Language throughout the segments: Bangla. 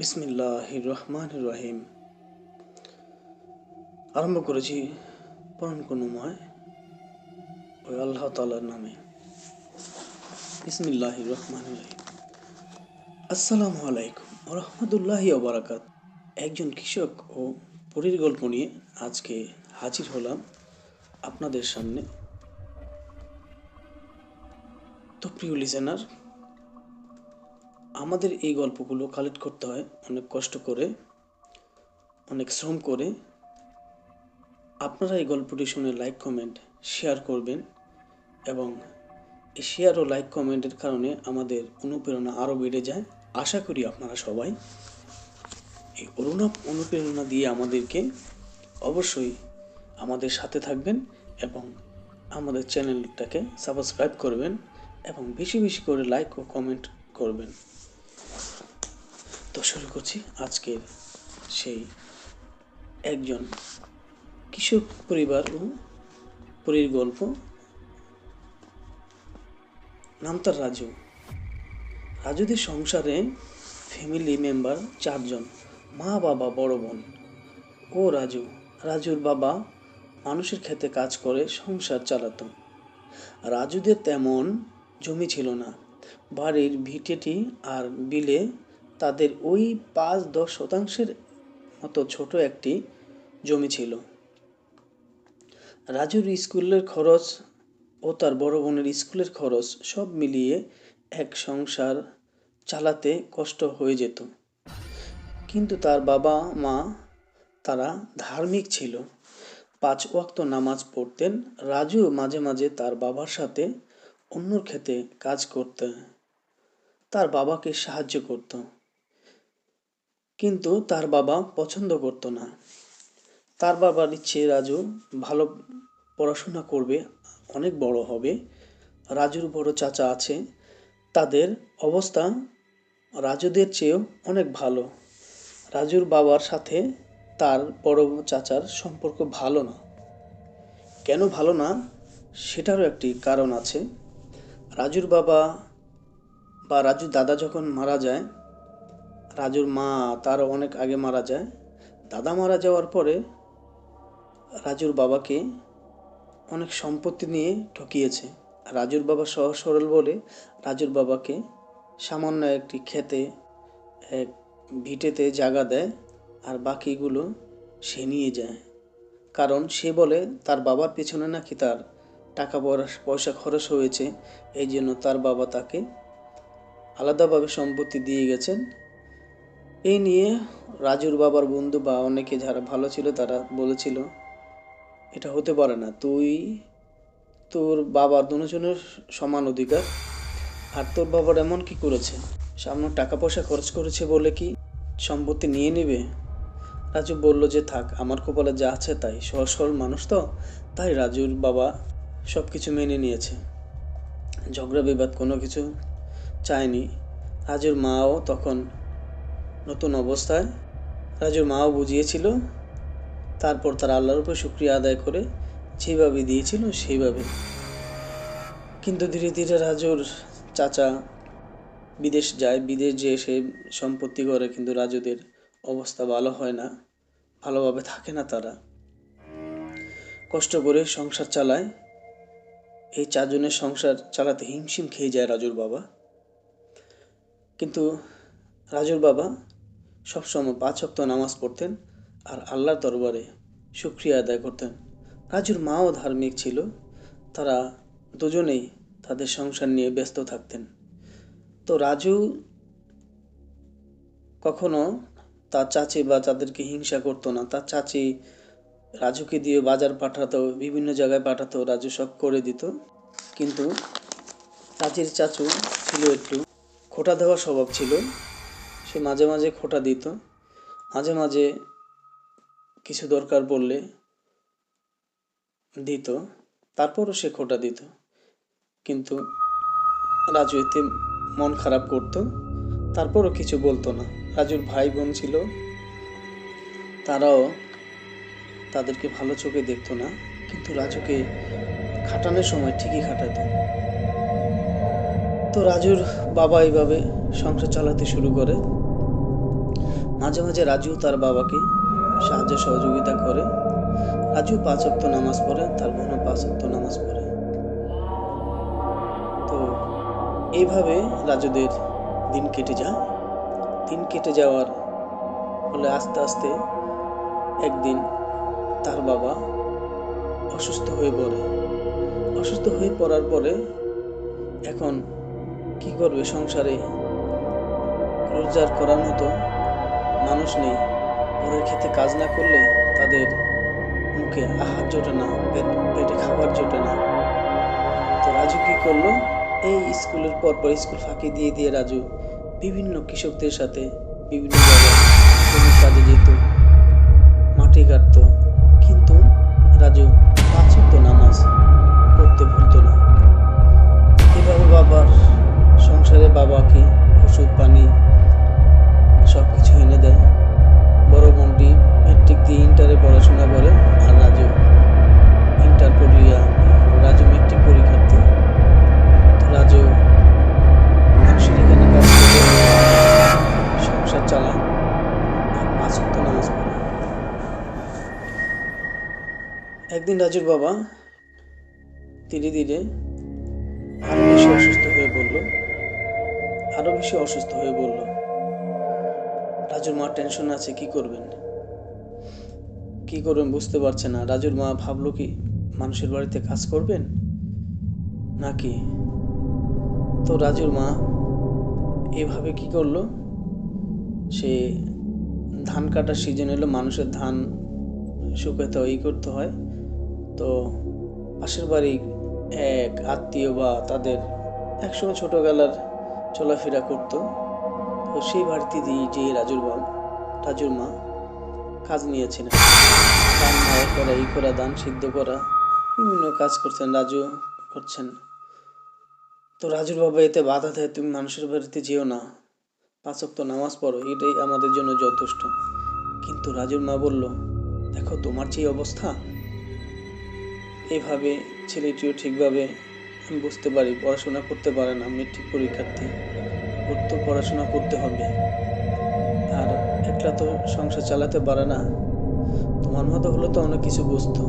বিসমিল্লাহির রহমানির রহিম। আরম্ভ করেছি পরম করুণাময় ওই আল্লাহ তাআলার নামে। বিসমিল্লাহির রহমানির রহিম। আসসালামু আলাইকুম ওয়া রাহমাতুল্লাহি ওয়া বারাকাতুহু। একজন কৃষক ও পরীর গল্প নিয়ে আজকে হাজির হলাম আপনাদের সামনে। তো প্রিয় লিসেনার, আমাদের এই গল্পগুলো কালেক্ট করতে হয় অনেক কষ্ট করে, অনেক শ্রম করে। আপনারা এই গল্পটি শুনে লাইক কমেন্ট শেয়ার করবেন এবং এই শেয়ার ও লাইক কমেন্টের কারণে আমাদের অনুপ্রেরণা আরও বেড়ে যায়। আশা করি আপনারা সবাই এই অনুপ্রেরণা দিয়ে আমাদেরকে অবশ্যই আমাদের সাথে থাকবেন এবং আমাদের চ্যানেলটাকে সাবস্ক্রাইব করবেন এবং বেশি বেশি করে লাইক ও কমেন্ট করবেন। তো শুরু করছি আজকের সেই একজন কৃষক পরিবার ও পরীর গল্প। নাম তার রাজু। রাজুদের সংসারে ফ্যামিলি মেম্বার 4 জন, মা, বাবা, বড় বোন ও রাজু। রাজুর বাবা মানুষের খেতে কাজ করে সংসার চালাতো। রাজুদের তেমন জমি ছিল না। বাড়ির ভিটেটি আর বিলে তাদের ওই 5-10 শতাংশের মতো ছোট একটি জমি ছিল। রাজুর স্কুলের খরচ ও তার বড় বোনের স্কুলের খরচ সব মিলিয়ে এক সংসার চালাতে কষ্ট হয়ে যেত। কিন্তু তার বাবা মা তারা ধার্মিক ছিল, 5 ওয়াক্ত নামাজ পড়তেন। রাজু মাঝে মাঝে তার বাবার সাথে অন্যর ক্ষেতে কাজ করতে তার বাবাকে সাহায্য করত, কিন্তু তার বাবা পছন্দ করত না। তার বাবার ইচ্ছে রাজু ভালো পড়াশোনা করবে, অনেক বড় হবে। রাজুর বড় চাচা আছে, তাদের অবস্থা রাজুদের চেয়েও অনেক ভালো। রাজুর বাবার সাথে তার বড় চাচার সম্পর্ক ভালো না। কেন ভালো না সেটারও একটি কারণ আছে। রাজুর বাবা বা রাজুর দাদা যখন মারা যায়, রাজুর মা তারও অনেক আগে মারা যায়। দাদা মারা যাওয়ার পরে রাজুর বাবাকে অনেক সম্পত্তি নিয়ে ঠকিয়েছে। রাজুর বাবা সহজ সরল বলে রাজুর বাবাকে সামান্য একটি ক্ষেতে এক ভিটেতে জায়গা দেয় আর বাকিগুলো সে নিয়ে যায়। কারণ সে বলে তার বাবার পেছনে নাকি তার টাকা পয়সা খরচ হয়েছে, এই জন্য তার বাবা তাকে আলাদাভাবে সম্পত্তি দিয়ে গেছেন। এই নিয়ে রাজুর বাবার বন্ধু বা অনেকে যারা ভালো ছিল তারা বলেছিল, এটা হতে পারে না, তোর বাবার দুজনের সমান অধিকার, আর তোর বাবার এমন কি করেছে, সামান্য টাকা পয়সা খরচ করেছে বলে কি সম্পত্তি নিয়ে নেবে? রাজু বলল যে থাক, আমার কপালে যা আছে তাই। সহজ সরল মানুষ তো, তাই রাজুর বাবা সব কিছু মেনে নিয়েছে, ঝগড়া বিবাদ কোনো কিছু চায়নি। রাজুর মাও তখন নতুন অবস্থায়, রাজুর মাও বুঝিয়েছিল। তারপর তার আল্লাহর উপর শুকরিয়া আদায় করে যেভাবে দিয়েছিল সেইভাবে। কিন্তু ধীরে ধীরে রাজুর চাচা বিদেশ যায়, বিদেশ যেয়ে সে সম্পত্তি করে, কিন্তু রাজুদের অবস্থা ভালো হয় না, ভালোভাবে থাকে না। তারা কষ্ট করে সংসার চালায়। এই 4 জনের সংসার চালাতে হিমশিম খেয়ে যায় রাজুর বাবা। কিন্তু রাজুর বাবা সবসময় 5 ওয়াক্ত নামাজ পড়তেন আর আল্লাহর দরবারে শুকরিয়া আদায় করতেন। রাজুর মাও ধার্মিক ছিল, তারা দুজনেই তাদের সংসার নিয়ে ব্যস্ত থাকতেন। তো রাজু কখনো তার চাচি বা তাদেরকে হিংসা করতো না। তার চাচি রাজুকে দিয়ে বাজার পাঠাতো, বিভিন্ন জায়গায় পাঠাতো, রাজু সব করে দিত। কিন্তু চাচির চাচু ছিল একটু খোঁটা দেওয়ার স্বভাব ছিল, সে মাঝে মাঝে খোঁটা দিত, মাঝে মাঝে কিছু দরকার পড়লে দিত, তারপরও সে খোঁটা দিত। কিন্তু রাজু এতে মন খারাপ করতো, তারপরও কিছু বলতো না। রাজুর ভাই বোন ছিল, তারাও তাদেরকে ভালো চোখে দেখতো না, কিন্তু রাজুকে খাটানোর সময় ঠিকই খাটাতো। তো রাজুর বাবা এইভাবে সংসার চালাতে শুরু করে। মাঝে মাঝে রাজু তার বাবাকে সাহায্য সহযোগিতা করে। রাজু 5 ওয়াক্ত নামাজ পড়ে, তার বোনও 5 ওয়াক্ত নামাজ পড়ে। তো এইভাবে রাজুদের দিন কেটে যায়। দিন কেটে যাওয়ার ফলে আস্তে আস্তে একদিন তার বাবা অসুস্থ হয়ে পড়ে। অসুস্থ হয়ে পড়ার পরে এখন কি করবে, সংসারে রোজগার করার মতো মানুষ নেই। পরের খেতে কাজ না করলে তাদের মুখে আহার জোটে না, পেটে খাবার জোটে না। তো রাজু কি করলো, এই স্কুলের পরপর স্কুল ফাঁকি দিয়ে দিয়ে রাজু বিভিন্ন কৃষকদের সাথে বিভিন্ন জায়গায় শ্রমিক কাজে যেত, মাটি কাটতো, কিন্তু রাজু 5 ওয়াক্ত নামাজ পড়তে ভুলতো না। এভাবে বাবার সংসারে বাবাকে ওষুধ পানি সব কিছু এনে দেয়। বড় বোনটি মেট্রিক দিয়ে ইন্টারে পড়াশোনা করে, আর রাজু মেট্রিক পরীক্ষার্থী। তো রাজু মানুষের এখানে কাজ করে সংসার চালায় আর 5 ওয়াক্ত নামাজ পড়ে। একদিন রাজুর বাবা ধীরে ধীরে আরো বেশি অসুস্থ হয়ে পড়ল। রাজুর মা টেনশন আছে, কি করবেন বুঝতে পারছে না। রাজুর মা ভাবলো কি মানুষের বাড়িতে কাজ করবেন নাকি। তো রাজুর মা এভাবে কি করলো, সে ধান কাটার সিজন এলো, মানুষের ধান শুকাতে করতে হয়। তো পাশের বাড়ি এক আত্মীয় বা তাদের একসময় ছোটবেলার চলাফেরা করতো, তো সেই বাড়িতে যে রাজুর মা কাজ নিয়েছিলেন। ধান মাড়াই করা, করা, ধান সিদ্ধ করা, বিভিন্ন কাজ করছেন, রাজু করছেন। তো রাজুর বাবা এতে বাধা দেয়, তুমি মানুষের বাড়িতে যেও না, 5 ওয়াক্ত নামাজ পড়ো, এটাই আমাদের জন্য যথেষ্ট। কিন্তু রাজুর মা বলল, দেখো তোমার যে অবস্থা, এভাবে ছেলেটিও ঠিকভাবে আমি বুঝতে পারি পড়াশোনা করতে পারে না, মেট্রিক পরীক্ষার্থী, ওর তো পড়াশোনা করতে হবে, আর একলা তো সংসার চালাতে পারে না। তোমার মতো হলো তো অনেক কিছু বুঝতো,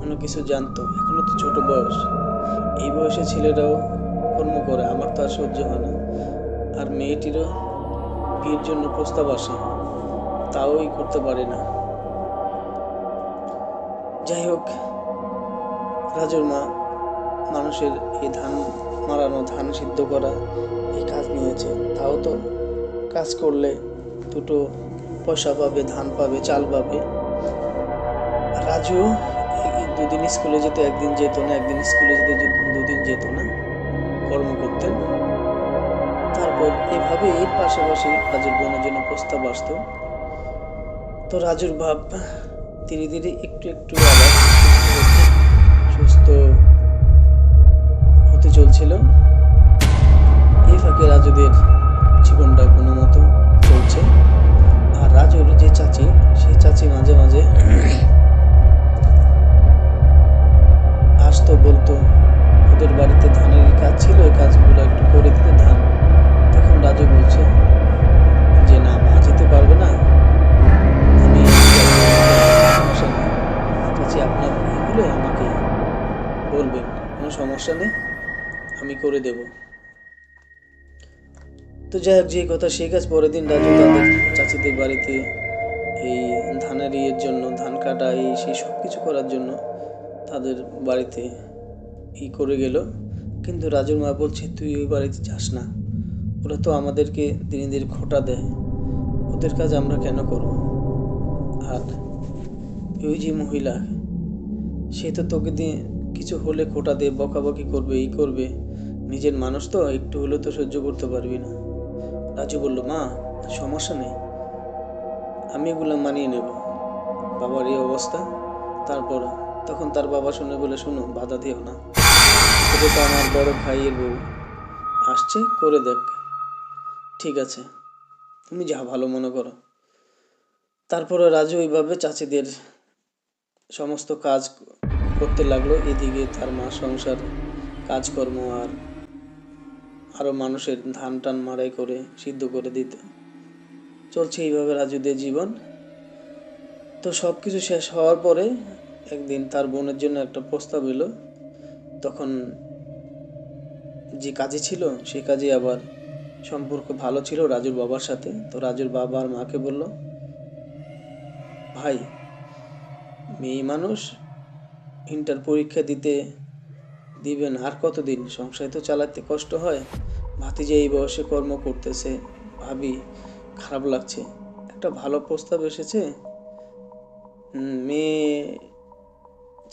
অনেক কিছু জানতো, এখনো তো ছোট বয়স, এই বয়সে ছেলেরাও কর্ম করে, আমার তো আর সহ্য হয় না। আর মেয়েটিরও বিয়ের জন্য প্রস্তাব আসে, তাও করতে পারে না। যাই হোক, রাজুর মা মানুষের এই ধান মাড়ানো, ধান সিদ্ধ করা এই কাজ নিয়েছে, তাও তো কাজ করলে দুটো পয়সা পাবে, ধান পাবে, চাল পাবে। রাজু দুদিন স্কুলে যেত, একদিন যেত না, একদিন স্কুলে যেত, দুদিন যেত না, কর্ম করতেন। তারপর এভাবে এর পাশাপাশি রাজুর বোনের জন্য প্রস্তাব আসতো। তো রাজুর বাপ ধীরে ধীরে একটু একটু আবার সুস্থ হতে চলছিল। এই ফাঁকে রাজুদের জীবনটা কোনো মতো চলছে। আর রাজুর যে চাচি, সেই চাচি মাঝে মাঝে আসতো, বলতো ওদের বাড়িতে ধানের কাজ ছিল, ওই কাজগুলো একটু করে দিতে ধান। তখন রাজু বলছে যে না, মা যেতে পারবে না, আমি চাচি আপনার এগুলো আমাকে বলবেন, কোনো সমস্যা নেই, আমি করে দেব। তো যাই হোক, যে কথা সেই কাজ। পরের দিন রাজু তাদের চাচিদের বাড়িতে এই ধানের জন্য, ধান কাটা সেই সব কিছু করার জন্য তাদের বাড়িতে করে গেল। কিন্তু রাজুর মা বলছে, তুই ওই বাড়িতে যাস না, ওরা তো আমাদেরকে দিনে দিনে খোঁটা দেয়, ওদের কাজ আমরা কেন করব। আর ওই যে মহিলা, সে তো তোকে দিয়ে কিছু হলে খোঁটা দিয়ে বকাবকি করবে, করবে, নিজের মানুষ তো, একটু হলেও তো সহ্য করতে পারবি না। রাজু বলল, মা সমস্যা নেই, আমি এগুলো মানিয়ে নেব, বাবার এই অবস্থা। তারপর তখন তার বাবা শুনে বলে, শোনো, বাধা দিও না, এটা তো আমার বড় ভাইয়ের বউ আসছে, করে দেখ, ঠিক আছে, তুমি যা ভালো মনে করো। তারপরে রাজু ওইভাবে চাচিদের সমস্ত কাজ করতে লাগলো। এদিকে তার মা সংসার কাজকর্ম আর আরো মানুষের ধান টান মাড়াই করে সিদ্ধ করে দিত। চলছে এইভাবে রাজুদের জীবন। তো সব কিছু শেষ হওয়ার পরে একদিন তার বোনের জন্য একটা প্রস্তাব এলো। তখন যে কাজী ছিল সেই কাজী আবার সম্পর্ক ভালো ছিল রাজুর বাবার সাথে। তো রাজুর বাবা আর মাকে বলল, ভাই, মেয়ে মানুষ ইন্টার পরীক্ষা দিবেন আর কতদিন, সংসার তো চালাতে কষ্ট হয়। ভাতিজা এই বয়সে কর্ম করতেছে, ভাবি খারাপ লাগছে। একটা ভালো প্রস্তাব এসেছে, মেয়ে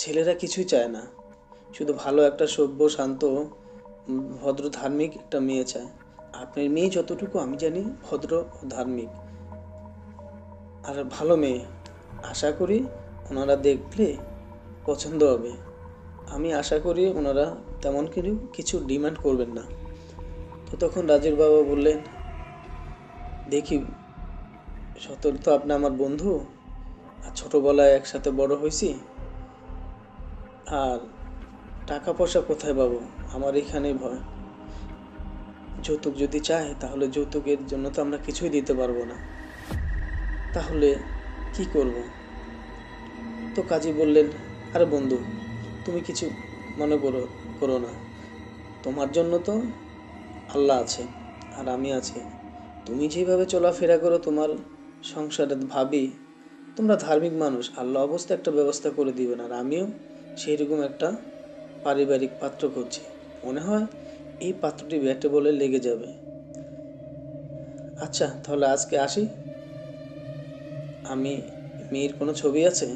ছেলেরা কিছুই চায় না, শুধু ভালো একটা সভ্য শান্ত ভদ্র ধার্মিক একটা মেয়ে চায়। আপনার মেয়ে যতটুকু আমি জানি ভদ্র ও ধার্মিক আর ভালো মেয়ে। আশা করি ওনারা দেখলে পছন্দ হবে। আমি আশা করি ওনারা তেমন কিছু ডিমান্ড করবেন না। তো তখন রাজুর বাবা বললেন, দেখি, সতর তো আপনি আমার বন্ধু, আর ছোটোবেলায় একসাথে বড় হয়েছি, আর টাকা পয়সা কোথায় পাবো, আমার এখানেই ভয়। যৌতুক যদি চায় তাহলে যৌতুকের জন্য তো আমরা কিছুই দিতে পারবো না, তাহলে কি করব? তো কাজী বললেন, আরে বন্ধু, তুমি কিছু মনে করো না, তোমার জন্য তো আল্লাহ আছে আর আমি আছি। তুমি যেভাবে চলাফেরা করো তোমার সংসারে, ভাবি তোমরা ধার্মিক মানুষ, আল্লাহ অবস্থা একটা ব্যবস্থা করে দিবেন। আর আমিও সেইরকম একটা পারিবারিক পাত্র করছি, মনে হয় এই পাত্রটি ব্যাটে বলে লেগে যাবে। আচ্ছা তাহলে আজকে আসি, আমি মেয়ের কোনো ছবি আছে?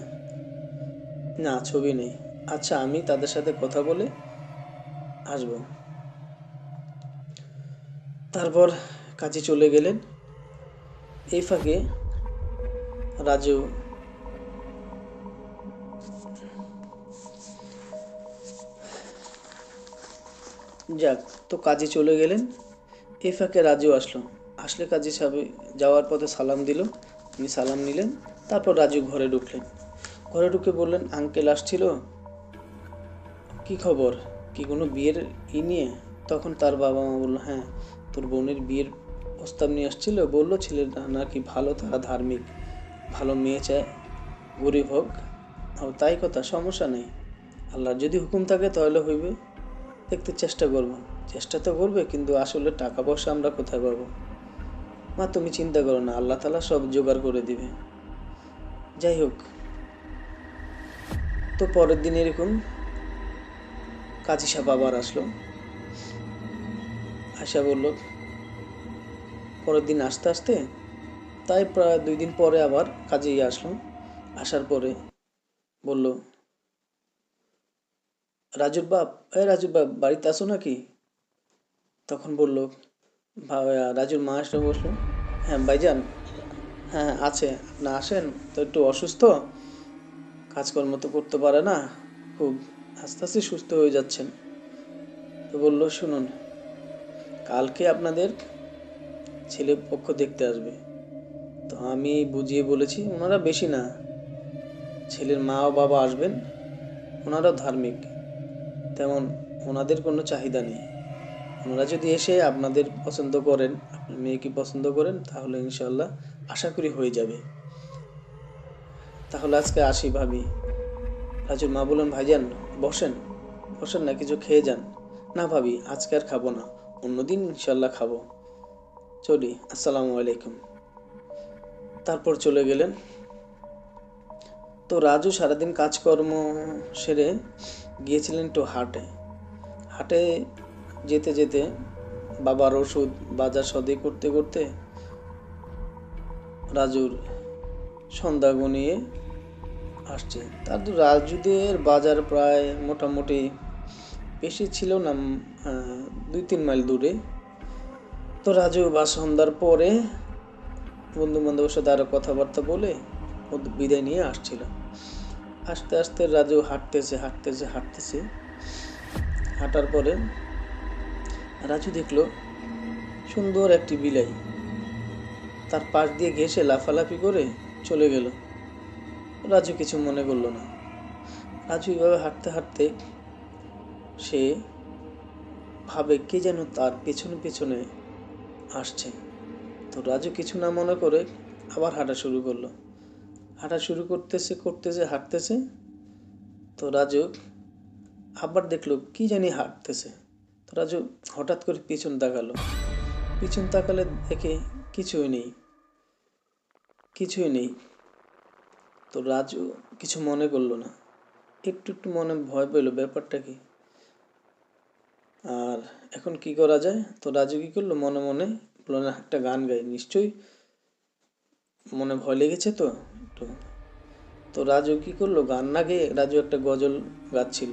না, ছবি নেই। আচ্ছা, আমি তাদের সাথে কথা বলে আসবো। তারপর কাজী চলে গেলেন। এই ফাঁকে রাজু যাক, তো কাজী চলে গেলেন। এই ফাঁকে রাজু আসলে কাজী সাহেব যাওয়ার পথে সালাম দিল, উনি সালাম নিলেন। তারপর রাজু ঘরে ঢুকলেন। ঘরে ঢুকে বললেন, আঙ্কেল আসছিল, কি খবর, কি কোনো বিয়ের নিয়ে? তখন তার বাবা মা বললো, হ্যাঁ, তোর বোনের বিয়ের প্রস্তাব নিয়ে আসছিল, বললো ছেলেটা নাকি ভালো, তারা ধার্মিক, ভালো মেয়ে চায়, গরিব হোক। তাই কথা, সমস্যা নেই, আল্লাহর যদি হুকুম থাকে তাহলে হইবে, দেখতে চেষ্টা করব। চেষ্টা তো করবে, কিন্তু আসলে টাকা পয়সা আমরা কোথায় পাবো? মা তুমি চিন্তা করো না, আল্লাহ তাআলা সব জোগাড় করে দিবে। যাই হোক, তো পরের দিন এরকম কাজী সাহেব আবার আসলো। আশা বলল, পরের দিন আসতে আসতে তাই প্রায় 2 দিন পরে আবার কাজী আসলো। আসার পরে বলল, রাজুর বাপ বাড়িতে আসো নাকি? তখন বলল, রাজুর মা এসে বসলো, হ্যাঁ ভাইজান, হ্যাঁ আছে, আপনি আসেন। তো একটু অসুস্থ, কাজকর্ম তো করতে পারে না, খুব আস্তে আস্তে সুস্থ হয়ে যাচ্ছেন। তো বলল, শুনুন, কালকে আপনাদের ছেলে পক্ষ দেখতে আসবে। তো আমি বুঝিয়ে বলেছি, ওনারা বেশি না, ছেলের মা ও বাবা আসবেন, ওনারাও ধার্মিক, তেমন ওনাদের কোনো চাহিদা নেই। ওনারা যদি এসে আপনাদের পছন্দ করেন, আপনার মেয়েকে পছন্দ করেন, তাহলে ইনশাল্লাহ আশা করি হয়ে যাবে। তাহলে আজকে আসি ভাবি। রাজুর মা বললেন, ভাইজান বসেন, বসেন না, কিছু খেয়ে যান। না ভাবি, আজকে আর খাবো না, অন্যদিন ইনশাল্লাহ খাবো, চলি, আসসালামু আলাইকুম। তারপর চলে গেলেন। তো রাজু সারাদিন কাজকর্ম সেরে গিয়েছিলেন একটু হাটে। হাটে যেতে যেতে বাবার ওষুধ বাজার সদাই করতে করতে রাজুর সন্ধ্যা গনিয়ে আসছে। তার রাজুদের বাজার প্রায় মোটামুটি বেশি ছিল না, 2-3 মাইল দূরে। তো রাজু বা সন্ধ্যার পরে বন্ধু বান্ধবের সাথে আরো কথাবার্তা বলে বিদায় নিয়ে আসছিল। আস্তে আস্তে রাজু হাঁটতেছে। হাঁটার পরে রাজু দেখলো সুন্দর একটি বিলাই তার পাশ দিয়ে ঘেঁষে লাফালাফি করে চলে গেল। রাজু কিছু মনে করলো না। রাজু এইভাবে হাঁটতে হাঁটতে সে ভাবে কে যেন তার পেছনে পেছনে আসছে। তো তো রাজু কিছু না মনে করে আবার হাঁটা শুরু করলো। হাঁটা শুরু করতেছে করতেছে হাঁটতেছে। তো রাজু আবার দেখলো কি জানি হাঁটতেছে। তো রাজু হঠাৎ করে পিছন তাকালো। পিছন তাকালে দেখে কিছুই নেই, কিছুই নেই। তো রাজু কিছু মনে করলো না, একটু একটু মনে ভয় পেলো ব্যাপারটা কি, আর এখন কি করা যায়। তো রাজু কি করলো, মনে মনে বললো না একটা গান গাই, নিশ্চয়ই মনে ভয় লেগেছে তো একটু। তো রাজু কি করলো, গান না গেয়ে রাজু একটা গজল গাচ্ছিল।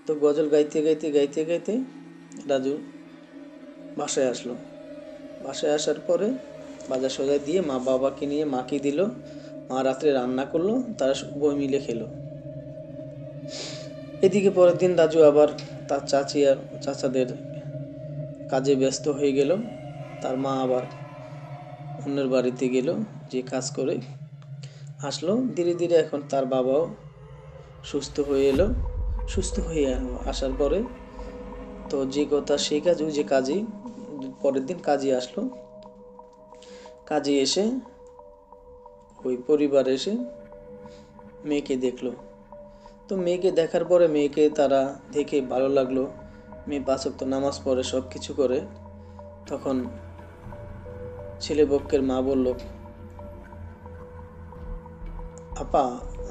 তো গজল গাইতে গাইতে গাইতে গাইতে রাজু বাসায় আসলো। বাসায় আসার পরে বাজার সজায় দিয়ে মা বাবাকে নিয়ে মাকে দিল। মা রাত্রে রান্না করলো, তারা উভয় মিলে খেলো। এদিকে পরের দিন রাজু আবার তার চাচি আর চাচাদের কাজে ব্যস্ত হয়ে গেল। তার মা আবার অন্যের বাড়িতে গেল, যে কাজ করে আসলো। ধীরে ধীরে এখন তার বাবাও সুস্থ হয়ে এলো। সুস্থ হয়ে আসার পরে তো যে কথা সেই কাজ, ওই যে কাজী পরের দিন কাজী আসলো। কাজী এসে ওই পরিবার এসে মেয়েকে দেখলো। তো মেয়েকে দেখার পরে মেয়েকে তারা দেখে ভালো লাগলো। মেয়ে 5 ওয়াক্ত নামাজ পড়ে, সব কিছু করে। তখন ছেলে পক্ষের মা বলল, আপা,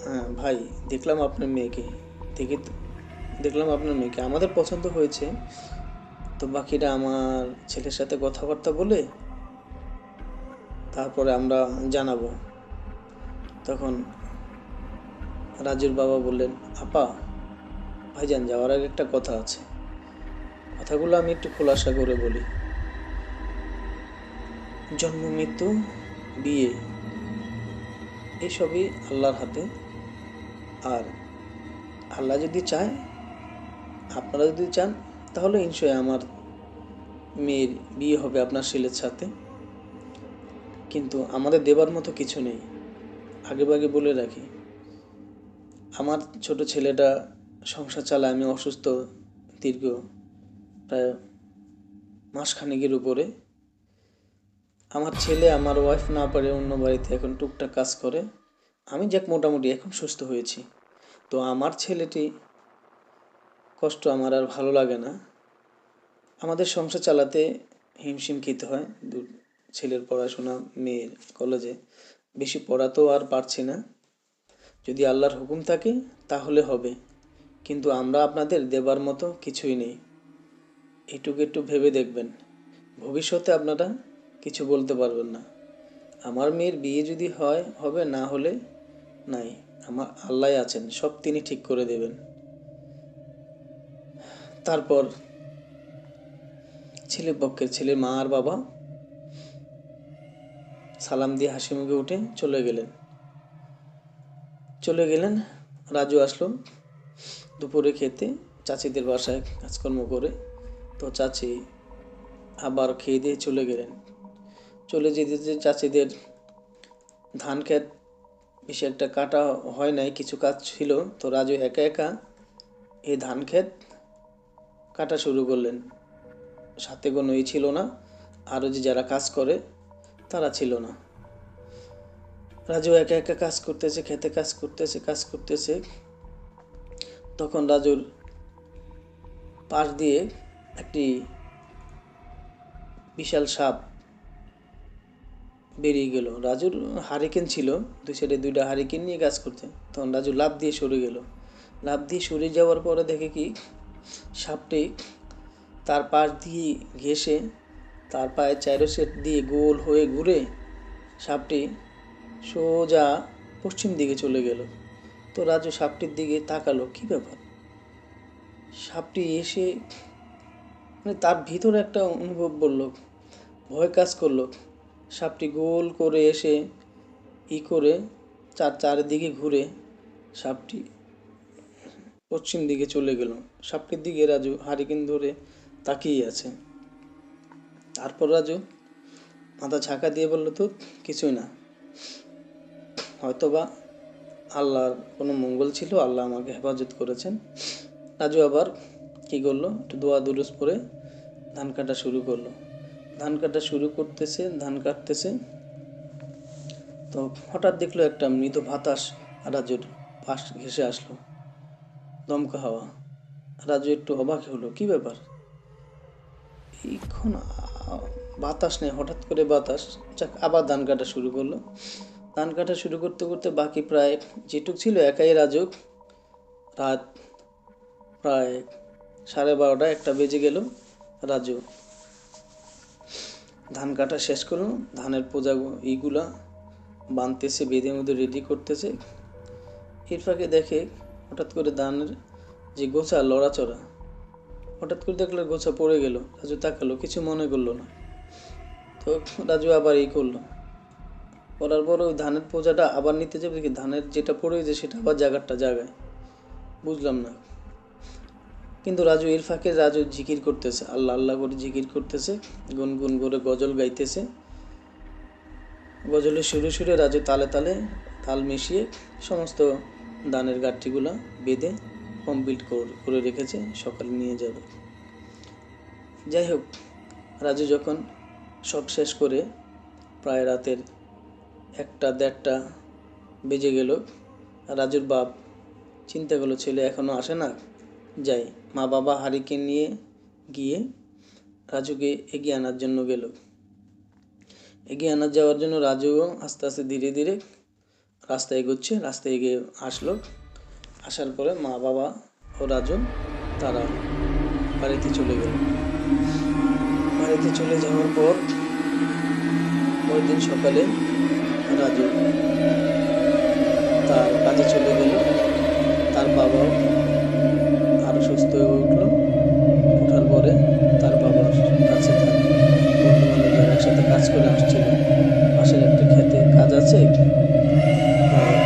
হ্যাঁ ভাই, দেখলাম আপনার মেয়েকে, দেখে দেখলাম আপনার মেয়েকে আমাদের পছন্দ হয়েছে। তো বাকিটা আমার ছেলের সাথে কথাবার্তা বলে তারপরে আমরা জানাবো। তখন রাজুর বাবা বললেন, আপা, ভাইজান যাওয়ার আগে একটা কথা আছে, কথাগুলো আমি একটু খোলাসা করে বলি। জন্ম মৃত্যু বিয়ে এসবই আল্লাহর হাতে। আর আল্লাহ যদি চায়, আপনারা যদি চান, তাহলে নিশ্চয়ই আমার মেয়ের বিয়ে হবে আপনার ছেলের সাথে। কিন্তু আমাদের দেবার মতো কিছু নেই। আগেভাগে বলে রাখি, আমার ছোট ছেলেটা সংসার চালায়, আমি অসুস্থ দীর্ঘ প্রায় মাসখানেকের উপরে। আমার ছেলে, আমার ওয়াইফ না পারে অন্য বাড়িতে এখন টুকটাক কাজ করে। আমি যাক মোটামুটি এখন সুস্থ হয়েছি। তো আমার ছেলেটি কষ্ট আমার আর ভালো লাগে না। আমাদের সংসার চালাতে হিমশিম খেতে হয়। ছেলের পড়াশোনা, মেয়ের কলেজে, বেশি পড়াতেও আর পারছি না। যদি আল্লাহর হুকুম থাকে তাহলে হবে, কিন্তু আমরা আপনাদের দেবার মতো কিছুই নেই। এটুকু একটু ভেবে দেখবেন, ভবিষ্যতে আপনারা কিছু বলতে পারবেন না। আমার মেয়ের বিয়ে যদি হয় হবে, না হলে নাই। আমার আল্লাহ আছেন, সব তিনি ঠিক করে দেবেন। তারপর ছেলে পক্ষের ছেলের মা আর বাবা সালাম দিয়ে হাসি মুখে উঠে চলে গেলেন। রাজু আসলো দুপুরে খেতে চাচিদের বাসায় কাজকর্ম করে। তো চাচি আবার খেয়ে দিয়ে চলে গেলেন। চলে যেতে যেতে চাচিদের ধান ক্ষেত বেশি একটা কাটা হয় নাই, কিছু কাজ ছিল। তো রাজু একা একা এই ধান ক্ষেত কাটা শুরু করলেন। সাথে কোনো ছিল না, আরও যে যারা কাজ করে তারা ছিল না। রাজু একা একা কাজ করতেছে, খেতে কাজ করতেছে। তখন রাজুর পাশ দিয়ে একটি বিশাল সাপ বেরিয়ে গেল। রাজুর হারিকেন ছিল, দুই সাইডে 2টা হারিকেন নিয়ে কাজ করতে। তখন রাজু লাফ দিয়ে সরে গেল। লাফ দিয়ে সরে যাওয়ার পরে দেখে কি, সাপটি তার পাশ দিয়ে ঘেঁষে তার পায়ে 4 সেট দিয়ে গোল হয়ে ঘুরে সাপটি সোজা পশ্চিম দিকে চলে গেল। তো রাজু সাপটির দিকে তাকালো, কি ব্যাপার, সাপটি এসে মানে তার ভিতরে একটা অনুভব বলল, ভয় কাজ করলো। সাপটি গোল করে এসে করে চারিদিকে ঘুরে সাপটি পশ্চিম দিকে চলে গেল। সাপটির দিকে রাজু হারিকেন ধরে তাকিয়ে আছে। তারপর রাজু মাথা ঝাঁকা দিয়ে বলল, তো কিছুই না, হয়তোবা আল্লাহর কোনো মঙ্গল ছিল, আল্লাহ আমাকে হেফাজত করেছেন। রাজু আবার কি করলো, একটু দোয়া দুরুজ পরে ধান কাটা শুরু করলো। ধান কাটা শুরু করতেছে, ধান কাটতেছে। তো হঠাৎ দেখলো একটা মৃদু বাতাস রাজুর পাশ ঘেসে আসলো, দমকা হাওয়া। রাজু একটু অবাক হলো, কি ব্যাপার, এইক্ষণ বাতাস নেই, হঠাৎ করে বাতাস। যাক, আবার ধান কাটা শুরু করলো। ধান কাটা শুরু করতে করতে বাকি প্রায় যেটুক ছিল একাই রাজু। রাত প্রায় 12:30 একটা বেজে গেল। রাজু ধান কাটা শেষ করলো, ধানের পোজা এইগুলা বানতেছে, বেঁধে মধ্যে রেডি করতেছে। এর ফাঁকে দেখে হঠাৎ করে ধানের যে গোছা লড়াচড়া, হঠাৎ করে দেখলো গোছা পড়ে গেল। রাজু তাকালো, কিছু মনে করলো না। তো রাজু আবার এই করলো, করার পর ওই ধানের পোজাটা আবার নিতে যাবে, দেখি ধানের যেটা পড়ে গেছে সেটা আবার জায়গায়। বুঝলাম না, কিন্তু রাজু এর ফাঁকে রাজু জিকির করতেছে, আল্লাহ আল্লাহ করে জিকির করতেছে, গুনগুন করে গজল গাইতেছে। গজলের সুরে সুরে রাজু তালে তালে তাল মিশিয়ে সমস্ত ধানের গাঁটটিগুলা বেঁধে কমপ্লিট করে রেখেছে, সকালে নিয়ে যাবে। যাই হোক, রাজু যখন সব শেষ করে প্রায় রাতের 1-1:30 বেজে গেল, রাজুর বাপ চিন্তা করলো ছেলে এখনো আসে না, যাই। মা বাবা হারিকেন নিয়ে গিয়ে রাজুকে এগিয়ে আনার জন্য গেল। এগিয়ে আনার যাওয়ার জন্য রাজুও আস্তে আস্তে ধীরে ধীরে রাস্তায় এগোচ্ছে। রাস্তায় এগিয়ে আসলো। আসার পরে মা বাবা ও রাজু তারা বাড়িতে চলে গেল। বাড়িতে চলে যাওয়ার পর পরের দিন সকালে রাজু তার কাজে চলে গেল। তার বাবাও আরো সুস্থ হয়ে উঠলো। ওঠার পরে তার বাবার কাছে তার বন্ধু বান্ধব যারা একসাথে কাজ করে আসছিল, পাশের একটা খেতে কাজ আছে, প্রায়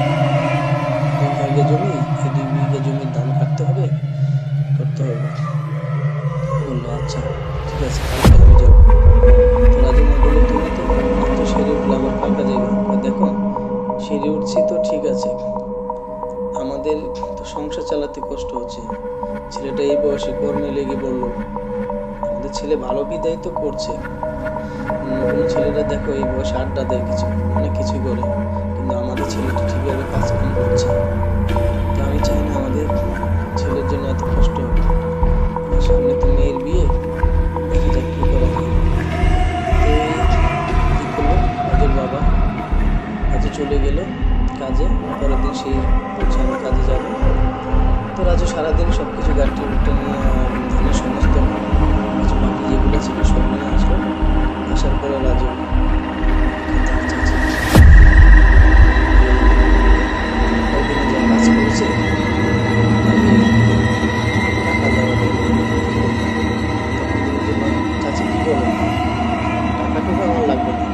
2 বিঘা জমি, এই 2 বিঘা জমির ধান কাটতে হবে, করতে হবে। বললো আচ্ছা ঠিক আছে, কালকে আমি যাবো। তো রাজু মা বললো তুমি তো মাত্র সেরে উঠলে, আবার কালকে যাবে? দেখো সেরে উঠছি তো ঠিক আছে, আমাদের তো সংসার চালাতে কষ্ট হচ্ছে। ছেলেটা এই বয়সে কর্মে লেগে পড়লো, আমাদের ছেলে ভালো বিদায় তো করছে। অন্য কোনো ছেলেরা দেখো এই বয়সে আড্ডা দেয়, কিছু অনেক কিছু করে, কিন্তু আমাদের ছেলেটা ঠিকভাবে কাজকাম করছে। তো আমি চাই না আমাদের ছেলের জন্য এত কষ্ট হবে। সামনে তো মেয়ের বিয়ে, দেখা যাক কি করা যায়। তো কি করলো রাজুর বাবা, কাজে চলে গেল কাজে। পরের দিন সেই বলছে আমি কাজে যাবো। তো রাজু সারাদিন সব কিছু গাড়ি উঠে নিয়ে ধানের সমস্ত কিছু বাকি যেগুলো ছিল সব নিয়ে আসলো। আসার পরে রাজু কয়েকদিনে যা কাজ করেছে তাকে টাকা দেওয়া দেখবে। তখন চাচি কি বলেন, টাকা টুকু আমার লাগবে না,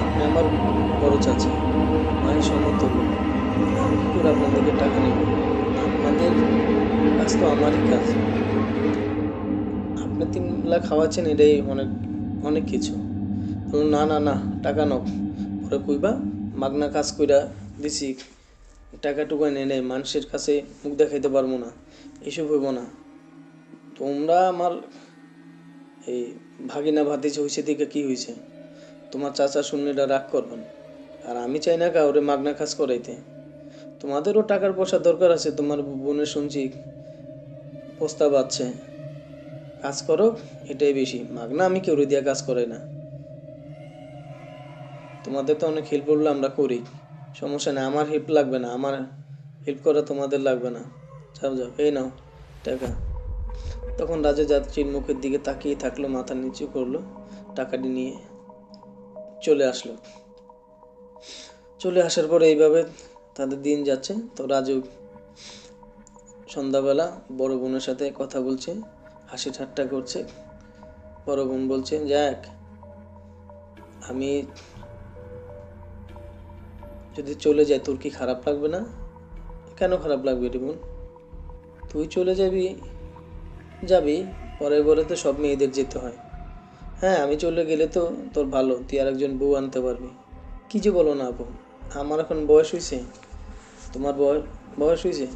আপনি আমার বড় চাচি, মায়ের সমর্থক, আমি কি করে আপনাদেরকে টাকা নেব? আপনাদের কাজ তো আমারই কাজ, আপনি 3 লাখ খাওয়াচ্ছেন, এটাই অনেক অনেক কিছু। না না না, টাকা নাও, পরে কইবা মাগনা কাজ কইরা দিছি, টাকা টুকু নেই, মানুষের কাছে মুখ দেখাইতে পারবো না, এসব হইব না। তোমরা আমার এই ভাগিনা ভাতিজা হয়েছে দিকে কি হয়েছে, তোমার চাচা শুনলে রাগ করবেন। আর আমি চাই না কাউরে মাগনা কাজ করাইতে। তোমাদেরও টাকার পয়সা দরকার আছে, তোমার বোনের শুনছি প্রস্তাব আছে, কাজ করো, এটাই বেশি। মাগনা আমি কেউ দিয়া কাজ করাই না, তোমাদের তো অনেক হেল্প করলে আমরা করি, সমস্যা নেই, আমার হেল্প লাগবে না, আমার হেল্প করা তোমাদের লাগবে না, যাও যাও, এই নাও টাকা। তখন রাজা যাত্রীর মুখের দিকে তাকিয়ে থাকলো, মাথা নিচু করলো, টাকাটি নিয়ে চলে আসলো। চলে আসার পরে এইভাবে তাদের দিন যাচ্ছে। তো রাজু সন্ধ্যাবেলা বড় বোনের সাথে কথা বলছে, হাসি ঠাট্টা করছে। বড় বোন বলছে, যাক, আমি যদি চলে যাই তোর কি খারাপ লাগবে না? কেন খারাপ লাগবে রে বোন, তুই চলে যাবি, পরের ঘরে তো সব মেয়েদের যেতে হয়। হ্যাঁ, আমি চলে গেলে তো তোর ভালো, তুই আর একজন বউ আনতে পারবি। কি যে বলো না আপু, আমার এখন বয়স হয়েছে, তোমার বয়স হয়েছে,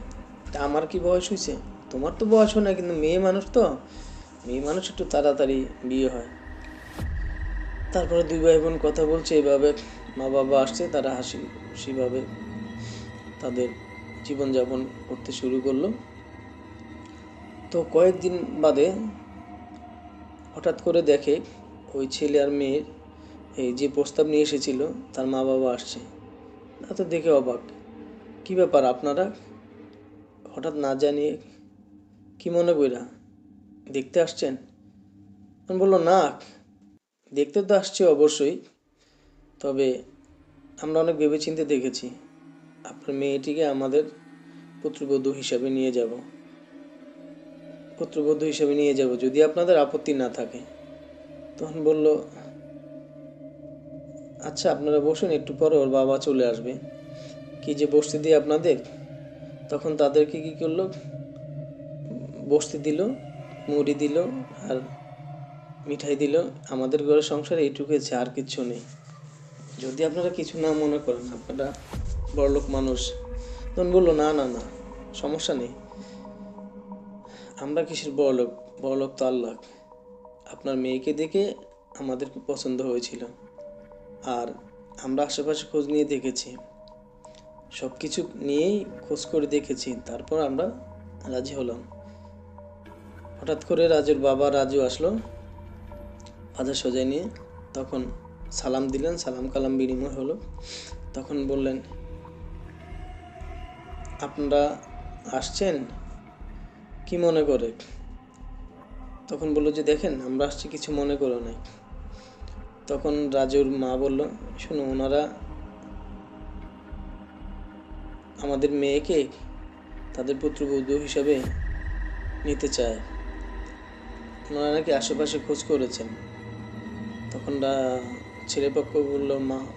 তা আমার কি বয়স হয়েছে? তোমার তো বয়স হয় না, কিন্তু মেয়ে মানুষ তো, মেয়ে মানুষ একটু তাড়াতাড়ি বিয়ে হয়। তারপরে দুই ভাই বোন কথা বলছে এভাবে, মা বাবা আসছে, তারা হাসি খুশিভাবে তাদের জীবনযাপন করতে শুরু করলো। তো কয়েকদিন বাদে হঠাৎ করে দেখে ওই ছেলে আর মেয়ের এই যে প্রস্তাব নিয়ে এসেছিল তার মা বাবা আসছে। তা তো দেখে অবাক, কি ব্যাপার আপনারা হঠাৎ না জানিয়ে কি মনে কইরা দেখতে আসছেন? আমি বললো না, দেখতে তো আসছি অবশ্যই, তবে আমরা অনেক ভেবেচিন্তে দেখেছি, আপনার মেয়েটিকে আমাদের পুত্রবধূ হিসাবে নিয়ে যাব, পুত্রবধূ হিসাবে নিয়ে যাব যদি আপনাদের আপত্তি না থাকে। তখন বলল, আচ্ছা আপনারা বসুন, একটু পরে ওর বাবা চলে আসবে। কি যে বসতে দিয়ে আপনাদের। তখন তাদেরকে কি করলো, বসতে দিল, মুড়ি দিল আর মিঠাই দিল। আমাদের ঘরের সংসারে এইটুকু আছে, আর কিচ্ছু নেই, যদি আপনারা কিছু না মনে করেন, আপনারা বড়লোক মানুষ। তখন বললো, না না না, সমস্যা নেই, আমরা কিসের বড়লোক, বড়লোক তো আল্লাহ। আপনার মেয়েকে দেখে আমাদের খুব পছন্দ হয়েছিল, আর আমরা আশেপাশে খোঁজ নিয়ে দেখেছি, সব কিছু নিয়েই খোঁজ করে দেখেছি, তারপর আমরা রাজি হলাম। হঠাৎ করে রাজুর বাবা রাজু আসলো বাজার সজায় নিয়ে। তখন সালাম দিলেন, সালাম কালাম বিনিময় হলো। তখন বললেন, আপনারা আসছেন কি মনে করে? তখন বললো যে দেখেন, আমরা আসছি কিছু মনে করো নাই। তখন রাজুর মা বলল, শোনো, ওনারা আমাদের মেয়েকে তাদের পুত্রবধূ হিসাবে নিতে চায়, ওনারা নাকি আশেপাশে খোঁজ করেছেন। তখন ছেলেপক্ষ বলল,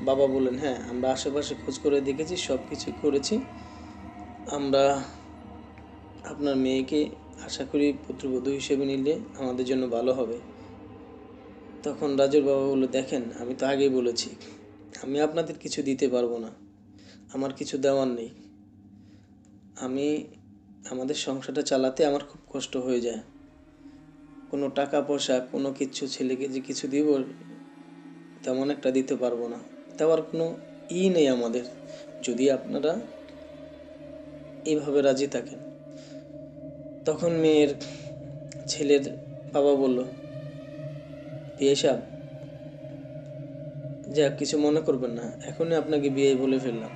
বাবা বললেন, হ্যাঁ আমরা আশেপাশে খোঁজ করে দেখেছি, সব কিছুই করেছি, আমরা আপনার মেয়েকে আশা করি পুত্রবধূ হিসেবে নিলে আমাদের জন্য ভালো হবে। তখন রাজুর বাবা বললো, দেখেন আমি তো আগেই বলেছি, আমি আপনাদের কিছু দিতে পারবো না, আমার কিছু দেওয়ার নেই, আমি আমাদের সংসারটা চালাতে আমার খুব কষ্ট হয়ে যায়, কোনো টাকা পয়সা কোনো কিছু ছেলেকে যে কিছু দিব তেমন একটা দিতে পারবো না, দেওয়ার কোনো নেই আমাদের, যদি আপনারা এইভাবে রাজি থাকেন। তখন মেয়ের ছেলের বাবা বলল, বিয়ে সাহেব, যা কিছু মনে করবেন না, এখনই আপনাকে বিয়ে বলে ফেললাম,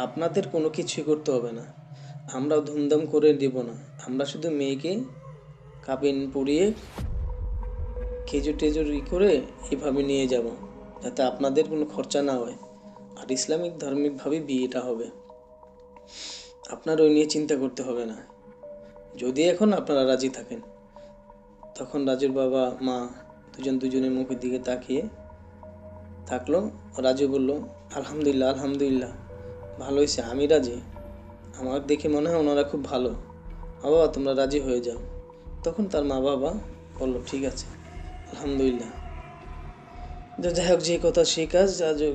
আপনাদের কোনো কিছুই করতে হবে না, আমরা ধুমধাম করে দিব না, আমরা শুধু মেয়েকে কাবিন পরিয়ে খেজুর টেজুর করে এইভাবে নিয়ে যাব, যাতে আপনাদের কোনো খরচা না হয়, আর ইসলামিক ধার্মিকভাবে বিয়েটা হবে, আপনার ওই নিয়ে চিন্তা করতে হবে না, যদি এখন আপনারা রাজি থাকেন। তখন রাজুর বাবা মা দুজনের মুখের দিকে তাকিয়ে থাকলো। রাজু বলল, আলহামদুলিল্লাহ আলহামদুলিল্লাহ, ভালো হয়েছে, আমি রাজি, আমার দেখে মনে হয় ওনারা খুব ভালো, বাবা তোমরা রাজি হয়ে যাও। তখন তার মা বাবা বললো, ঠিক আছে আলহামদুলিল্লাহ। যাই হোক, যে কথা সেই কাজ। রাজু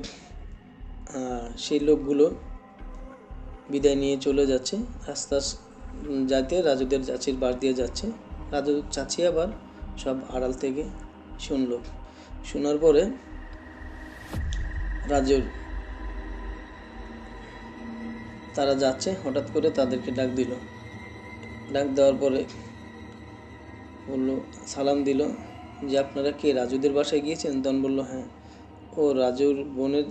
সেই লোকগুলো বিদায় নিয়ে চলে যাচ্ছে, রাস্তা যাতে রাজুদের চাচির বাড়ি দিয়ে যাচ্ছে। রাজু চাচি আবার সব আড়াল থেকে শুনলো। শোনার পরে রাজুর তারা যাচ্ছে, হঠাৎ করে তাদেরকে ডাক দিল। ডাক দেওয়ার পরে বললো, সালাম দিল যে আপনারা কে, রাজুদের বাসায় গিয়েছেন? তখন বললো, হ্যাঁ। ও রাজুর বোনের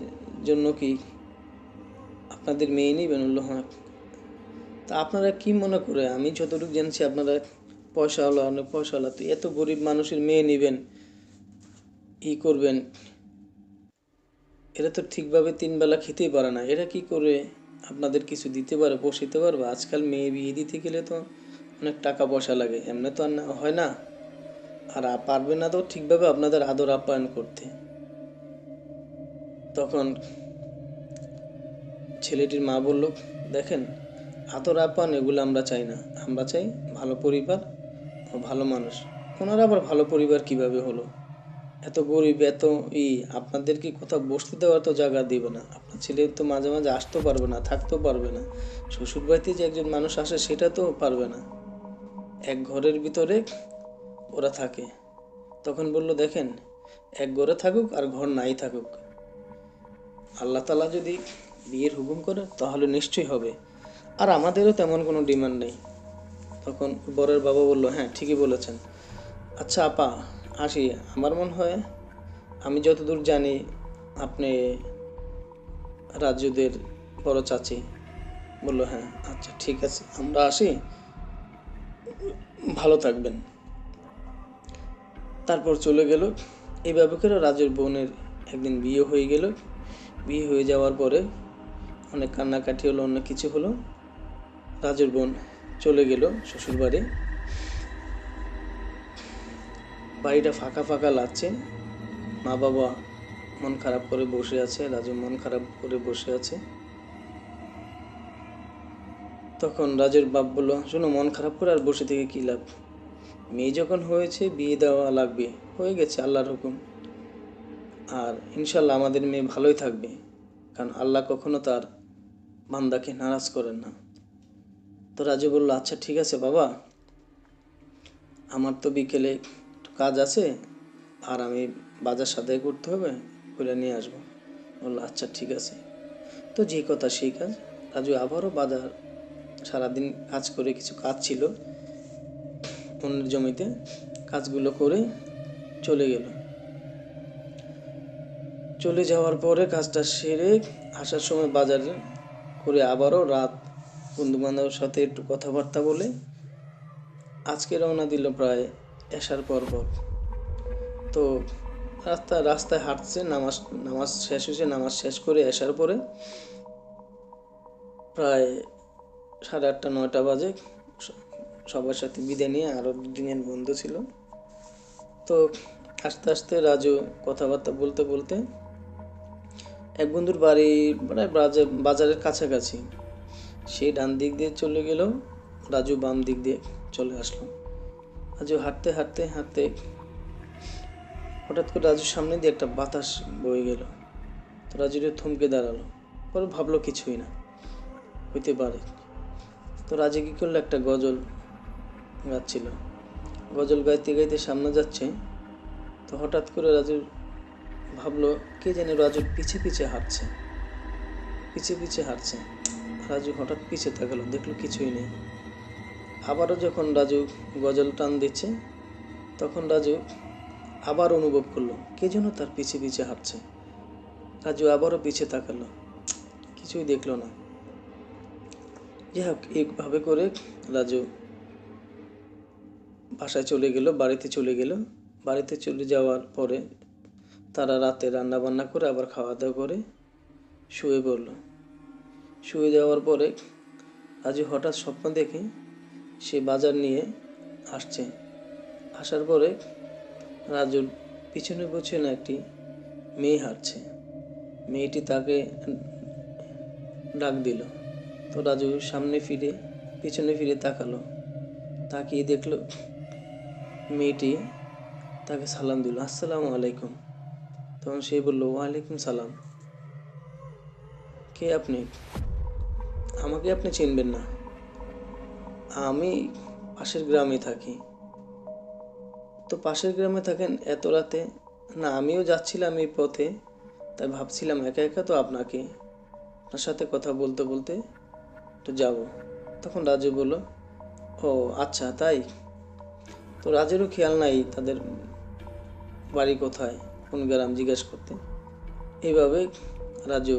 জন্য কি আপনাদের মেয়ে নেবেন? বললো, হ্যাঁ। তা আপনারা কি মনে করে, আমি যতটুকু জানছি আপনারা পয়সাওয়ালা, অনেক পয়সাওয়ালা, তো এত গরিব মানুষের মেয়ে নেবেন, করবেন, এরা তো ঠিকভাবে 3 বেলা খেতেই পারে না, এরা কি করে আপনাদের কিছু দিতে পারে, পোষাইতে পারবে? আজকাল মেয়ে বিয়ে দিতে গেলে তো অনেক টাকা পয়সা লাগে, এমনি তো আর হয় না, আর পারবে না তো ঠিকভাবে আপনাদের আদর আপ্যায়ন করতে। তখন ছেলেটির মা বলল, দেখেন, আদর আপ্যায়ন এগুলো আমরা চাই না, আমরা চাই ভালো পরিবার ও ভালো মানুষ। ওনারা আবার ভালো পরিবার কিভাবে হলো? এত গরিব, এত আপনাদেরকে কোথাও বসতে দেওয়ার তো জায়গা দিবে না, আপনার ছেলে তো মাঝে মাঝে আসতেও পারবে না, থাকতেও পারবে না, শ্বশুর বাড়িতে যে একজন মানুষ আসে সেটা তো পারবে না, এক ঘরের ভিতরে ওরা থাকে। তখন বলল, দেখেন এক ঘরে থাকুক আর ঘর নাই থাকুক, আল্লাহ তাআলা যদি বিয়ের হুকুম করে তাহলে নিশ্চয়ই হবে। আর আমাদেরও তেমন কোনো ডিমান্ড নেই। তখন বরের বাবা বলল, হ্যাঁ ঠিকই বলেছেন। আচ্ছা আপা, আসি। আমার মনে হয়, আমি যতদূর জানি, আপনি রাজুদের বড় চাচি। বলল, হ্যাঁ। আচ্ছা ঠিক আছে, আমরা আসি, ভালো থাকবেন। তারপর চলে গেল। এইভাবে করে রাজুর বোনের একদিন বিয়ে হয়ে গেল। বিয়ে হয়ে যাওয়ার পরে অনেক কান্নাকাটি হলো, অনেক কিছু হলো। রাজুর বোন চলে গেল শ্বশুর বাড়ি। বাড়িটা ফাঁকা ফাঁকা লাগছে। মা বাবা মন খারাপ করে বসে আছে, রাজু মন খারাপ করে বসে আছে। তখন রাজুর বাপ বলল, শোনো, মন খারাপ করে আর বসে থেকে কী লাভ? মেয়ে যখন হয়েছে বিয়ে দেওয়া লাগবে, হয়ে গেছে আল্লাহর হুকুম। আর ইনশাল্লাহ আমাদের মেয়ে ভালোই থাকবে, কারণ আল্লাহ কখনো তার বান্দাকে নারাজ করেন না। তো রাজু বলল, আচ্ছা ঠিক আছে বাবা, আমার তো বিকেলে একটু কাজ আছে, আর আমি বাজার সদাই করতে হবে, করে নিয়ে আসবো। বললো আচ্ছা ঠিক আছে। তো যে কথা সেই কাজ। রাজু আবারও বাজার, সারাদিন কাজ করে, কিছু কাজ ছিল অন্যের জমিতে, কাজগুলো করে চলে গেল। চলে যাওয়ার পরে কাজটা সেরে আসার সময় বাজারে করে আবারও রাত, বন্ধুবান্ধবের সাথে একটু কথাবার্তা বলে আজকে রওনা দিল প্রায় এশার পর পর। তো রাস্তায় হাঁটছে, নামাজ নামাজ শেষ হয়েছে, নামাজ শেষ করে আসার পরে প্রায় 8:30-9টা বাজে। সবার সাথে বিদায় নিয়ে, আরও দুদিনের বন্ধ ছিল। তো আস্তে আস্তে রাজু কথাবার্তা বলতে বলতে এক বন্ধুর বাড়ি মানে বাজারের কাছাকাছি, সে ডান দিক দিয়ে চলে গেল, রাজু বাম দিক দিয়ে চলে আসলো। রাজু হাঁটতে হাঁটতে হাঁটতে হঠাৎ করে রাজুর সামনে দিয়ে একটা বাতাস বয়ে গেল। তো রাজু থমকে দাঁড়ালো। পরে ভাবলো কিছুই না, হইতে পারে। তো রাজু কী করলো, একটা গজল গাচ্ছিল, গজল গাইতে গাইতে সামনে যাচ্ছে। তো হঠাৎ করে রাজু ভাবলো, কে জানি রাজুর পিছে পিছে হাঁটছে, পিছে পিছে হাঁটছে। রাজু হঠাৎ পিছে তাকালো, দেখলো কিছুই নেই। আবারও যখন রাজু গজল টান দিচ্ছে, তখন রাজু আবার অনুভব করলো কে যেন তার পিছে পিছে হাঁটছে। রাজু আবারও পিছে তাকালো, কিছুই দেখলো না। যাই হোক, এইভাবে করে রাজু বাসায় চলে গেল, বাড়িতে চলে গেল। বাড়িতে চলে যাওয়ার পরে তারা রাতে রান্না বান্না করে আবার খাওয়া দাওয়া করে শুয়ে পড়ল। শুয়ে যাওয়ার পরে রাজু হঠাৎ স্বপ্ন দেখে সে বাজার নিয়ে আসছে। আসার পরে রাজুর পিছনে পিছনে একটি মেয়ে হাঁটছে। মেয়েটি তাকে ডাক দিল। তো রাজু সামনে ফিরে, পিছনে ফিরে তাকালো, তাকিয়ে দেখলো মেয়েটি তাকে সালাম দিল, আসসালামু আলাইকুম। তখন সে বলল, ওয়ালাইকুম সালাম। কে আপনি? আমাকে আপনি চিনবেন না, আমি পাশের গ্রামে থাকি। তো পাশের গ্রামে থাকেন এত রাতে? না, আমিও যাচ্ছিলাম এই পথে, তাই ভাবছিলাম একা একা তো আপনার সাথে কথা বলতে বলতে তো যাব। তখন রাজু বলল, ও আচ্ছা তাই। তো রাজেরও খেয়াল নাই তাদের বাড়ি কোথায়, কোন গ্রাম জিজ্ঞাসা করতে। এইভাবে রাজু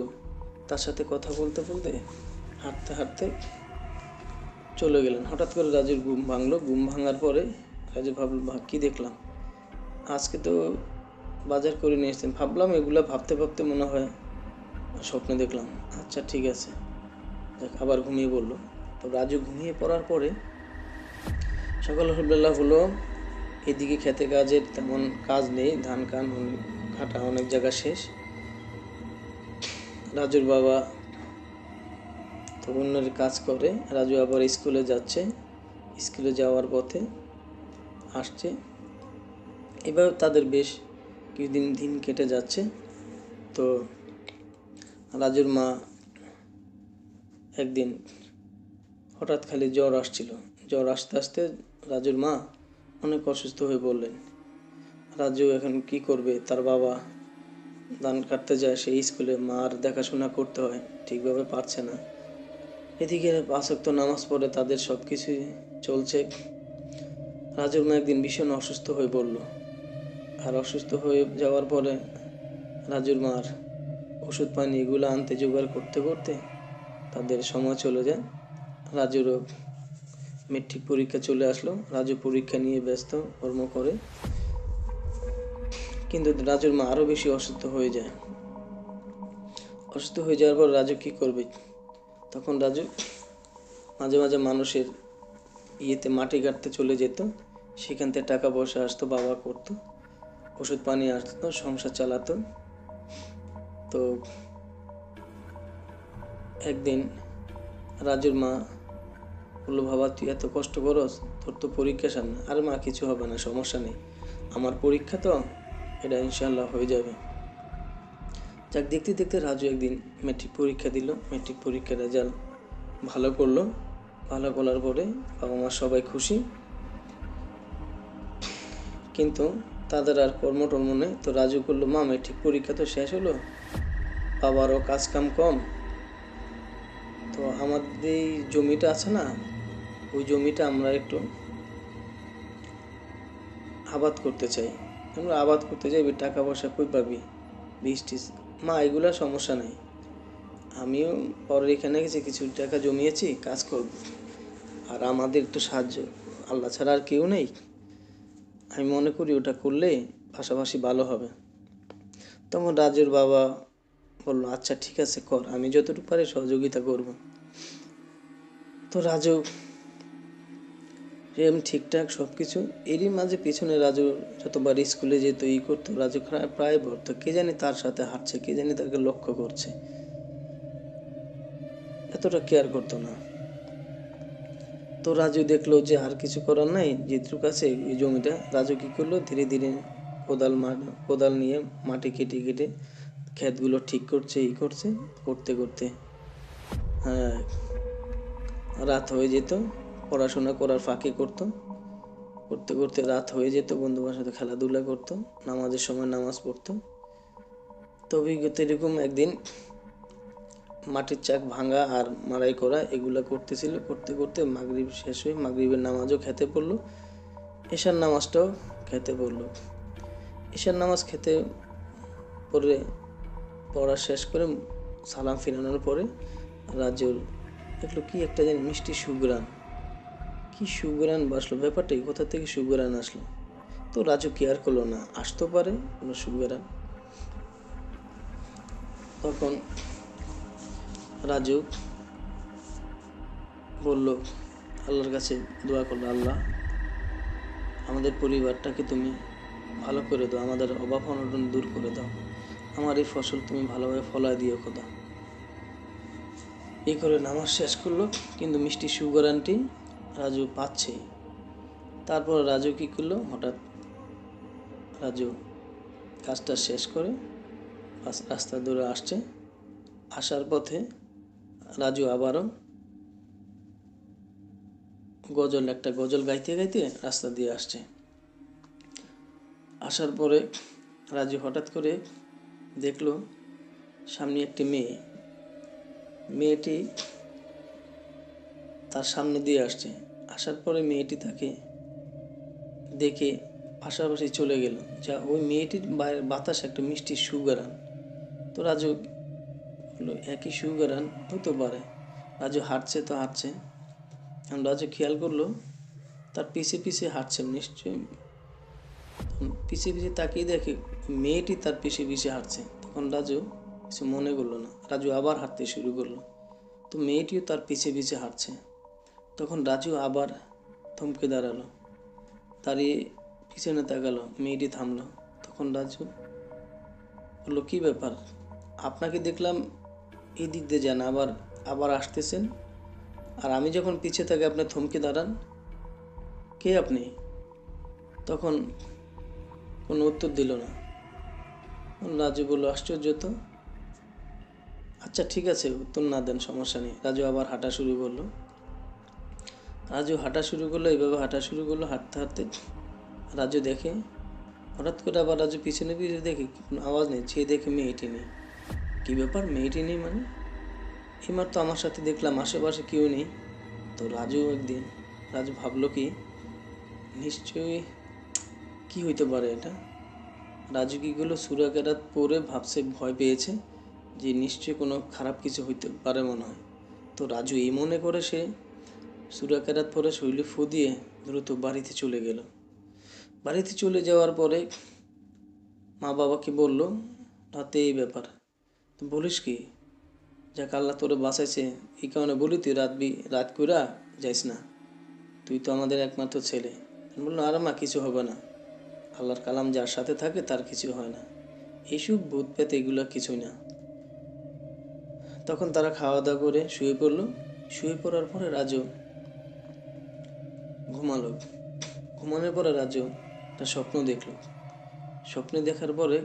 তার সাথে কথা বলতে বলতে হাঁটতে হাঁটতে চলে গেলেন। হঠাৎ করে রাজুর ঘুম ভাঙলো। ঘুম ভাঙার পরে রাজু ভাবলো, কী দেখলাম, আজকে তো বাজার করে নিয়ে এসেছেন। ভাবলাম এগুলো ভাবতে ভাবতে মনে হয় স্বপ্নে দেখলাম। আচ্ছা ঠিক আছে, দেখ, আবার ঘুমিয়ে পড়লো। তো রাজু ঘুমিয়ে পড়ার পরে সকালবেলা হলো, এদিকে খেতে কাজের তেমন কাজ নেই, ধান কাটা অনেক জায়গা শেষ। রাজুর বাবা তো অন্যের কাজ করে, রাজু আবার স্কুলে যাচ্ছে, স্কুলে যাওয়ার পথে আসছে। এভাবে তাদের বেশ কিছুদিন দিন কেটে যাচ্ছে। তো রাজুর মা একদিন হঠাৎ খালি জ্বর আসছিল। জ্বর আসতে আসতে রাজুর মা অনেক অসুস্থ হয়ে পড়লেন। রাজু এখন কি করবে? তার বাবা ধান কাটতে যায়, সেই স্কুলে মার দেখাশোনা করতে হয়, ঠিকভাবে পারছে না। এদিকে 5 ওয়াক্ত নামাজ পড়ে তাদের সব কিছুই চলছে। রাজুর মা একদিন ভীষণ অসুস্থ হয়ে পড়ল। আর অসুস্থ হয়ে যাওয়ার পরে রাজুর মার ওষুধ পানি এগুলো আনতে জোগাড় করতে করতে তাদের সময় চলে যায়। রাজুরও মেট্রিক পরীক্ষা চলে আসলো। রাজু পরীক্ষা নিয়ে ব্যস্ত কর্ম করে, কিন্তু রাজুর মা আরও বেশি অসুস্থ হয়ে যায়। অসুস্থ হয়ে যাওয়ার পর রাজু কী করবে? তখন রাজু মাঝে মাঝে মানুষের ইয়েতে মাটি কাটতে চলে যেত, সেখান থেকে টাকা পয়সা আসতো, বাবা করতো, ওষুধ পানি আসতো, সংসার চালাতো। তো একদিন রাজুর মা বললো, বাবা তুই এত কষ্ট করস, তোর তো পরীক্ষা সামনে। আর মা কিছু হবে না, সমস্যা নেই, আমার পরীক্ষা তো, এটা ইনশাল্লাহ হয়ে যাবে। যাক, দেখতে দেখতে রাজু একদিন মেট্রিক পরীক্ষা দিল। মেট্রিক পরীক্ষার রেজাল্ট ভালো করলো। ভালো করার পরে বাবা মা সবাই খুশি, কিন্তু তাদের আর কর্মটর্ম নেই। তো রাজু করলো, মা মেট্রিক পরীক্ষা তো শেষ হলো, বাবারও কাজ কাম কম, তো আমাদের এই জমিটা আছে না, ওই জমিটা আমরা একটু আবাদ করতে চাই। আমরা আবাদ করতে চাই, টাকা পয়সা কই পাবি, বীজ টিজ? মা এগুলা সমস্যা নেই, আমিও পরের এখানে গেছি, কিছু টাকা জমিয়েছি, কাজ করব, আর আমাদের একটু সাহায্য, আল্লাহ ছাড়া আর কেউ নেই, আমি মনে করি ওটা করলে পাশাপাশি ভালো হবে। তখন রাজুর বাবা বললো, আচ্ছা ঠিক আছে কর, আমি যতটুকু পারি সহযোগিতা করব। তো রাজু এমনি ঠিকঠাক সব কিছু, এরই মাঝে পিছনে রাজু যতবার স্কুলে যেত ই করতো, রাজু প্রায় ভরতো, কে জানি তার সাথে হাঁটছে, কে জানি তাকে লক্ষ্য করছে, এতটা কেয়ার করতো না। তো রাজু দেখলো যে আর কিছু করার নাই, যেটুকু আছে ওই জমিটা, রাজু কী করলো, ধীরে ধীরে কোদাল নিয়ে মাটি কেটে কেটে ক্ষেতগুলো ঠিক করছে, করতে করতে হ্যাঁ রাত হয়ে যেত। পড়াশোনা করার ফাঁকে করতে করতে রাত হয়ে যেত। বন্ধুদের সাথে খেলাধুলা করতো, নামাজের সময় নামাজ পড়তো। তো অভিজ্ঞতা এরকম, একদিন মাটির চাক ভাঙা আর মাড়াই করা এগুলা করতেছিল, করতে করতে মাগরিব শেষ হয়ে মাগরিবের নামাজও খেতে পড়লো, এশার নামাজটাও খেতে পড়লো। এশার নামাজ খেতে পড়ে পড়া শেষ করে সালাম ফিরানোর পরে রাজুর দেখলো কি একটা জানি মিষ্টি সুঘ্রাণ, কি সুঘ্রাণ বাসলো, ব্যাপারটা কোথা থেকে সুঘ্রাণ আসলো? তো রাজু কেয়ার করলো না, আসতে পারে কোনো সুঘ্রাণ। তখন রাজু বলল, আল্লাহর কাছে দোয়া করলো, আল্লাহ আমাদের পরিবারটাকে তুমি ভালো করে দাও, আমাদের অভাব অনটন দূর করে দাও, আমার এই ফসল তুমি ভালোভাবে ফলায় দিও খোদা। এই করে নামাজ শেষ করলো, কিন্তু মিষ্টি সুঘ্রাণটি রাজু পাচ্ছে। তারপর রাজু কী করলো, হঠাৎ রাজু কাজটা শেষ করে রাস্তা ধরে আসছে, আসার পথে রাজু আবারও একটা গজল গাইতে গাইতে রাস্তা দিয়ে আসছে। আসার পরে রাজু হঠাৎ করে দেখলো সামনে একটি মেয়েটি তার সামনে দিয়ে আসছে। আসার পরে মেয়েটি তাকে দেখে পাশাপাশি চলে গেল, যা ওই মেয়েটির বাইরের বাতাস একটা মিষ্টি সুঘ্রাণ। তো রাজু বললো, একই সুঘ্রাণ হতে পারে। রাজু হাঁটছে তো হাঁটছে, এখন রাজু খেয়াল করলো তার পিছে পিছে হাঁটছে, নিশ্চয়ই পিছে পিছে তাকিয়ে দেখে মেয়েটি তার পিছে পিছে হাঁটছে। তখন রাজু কিছু মনে করলো না, রাজু আবার হাঁটতে শুরু করলো, তো মেয়েটিও তার পিছে পিছে হাঁটছে। তখন রাজু আবার থমকে দাঁড়ালো, দাঁড়িয়ে পিছনে তাকালো, মেয়েটি থামলো। তখন রাজু বললো, কী ব্যাপার, আপনাকে দেখলাম এই দিক দিয়ে যান, আবার আবার আসতেছেন, আর আমি যখন পিছে থাকি আপনি থমকে দাঁড়ান, কে আপনি? তখন কোনো উত্তর দিল না। রাজু বললো, আশ্চর্য তো, আচ্ছা ঠিক আছে উত্তর না দেন, সমস্যা নেই। রাজু আবার হাঁটা শুরু করলো। এইভাবে হাঁটা শুরু করলো, হাঁটতে হাঁটতে রাজু দেখে হঠাৎ করে আবার রাজু পিছনে পিছনে দেখে কোনো আওয়াজ নেই, চেয়ে দেখে মেয়েটি নেই। কী ব্যাপার, মেয়েটি নেই মানে? এইমাত্র আমার সাথে দেখলাম আশেপাশে কেউ নেই। তো রাজু ভাবলো কি, নিশ্চয়ই কি হইতে পারে এটা। রাজু কী করলো, সূরা কেরাত পড়ে ভাবছে, ভয় পেয়েছে যে নিশ্চয়ই কোনো খারাপ কিছু হইতে পারে মনে হয়। তো রাজু এই মনে করে সে সূরা কেরাত পড়ে শরীরে ফু দিয়ে দ্রুত বাড়িতে চলে গেল। বাড়িতে চলে যাওয়ার পরে মা বাবাকে বলল, রাতে এই ব্যাপার। তো বলিস কি, যাক আল্লাহ তোরে বাঁচাইছে, এই কারণে বলি তুই রাত কইরা যাইস না, তুই তো আমাদের একমাত্র ছেলে। বললো, আর মা কিছু হবে না, আল্লাহর কালাম যার সাথে থাকে তার কিছু হয় না, এইসব ভূত পেতে এগুলো কিছুই না। তখন তারা খাওয়া দাওয়া করে শুয়ে পড়লো। শুয়ে পড়ার পরে রাজু ঘুমালো। ঘুমানোর পরে রাজু একটা স্বপ্ন দেখলো। স্বপ্নে দেখার পরে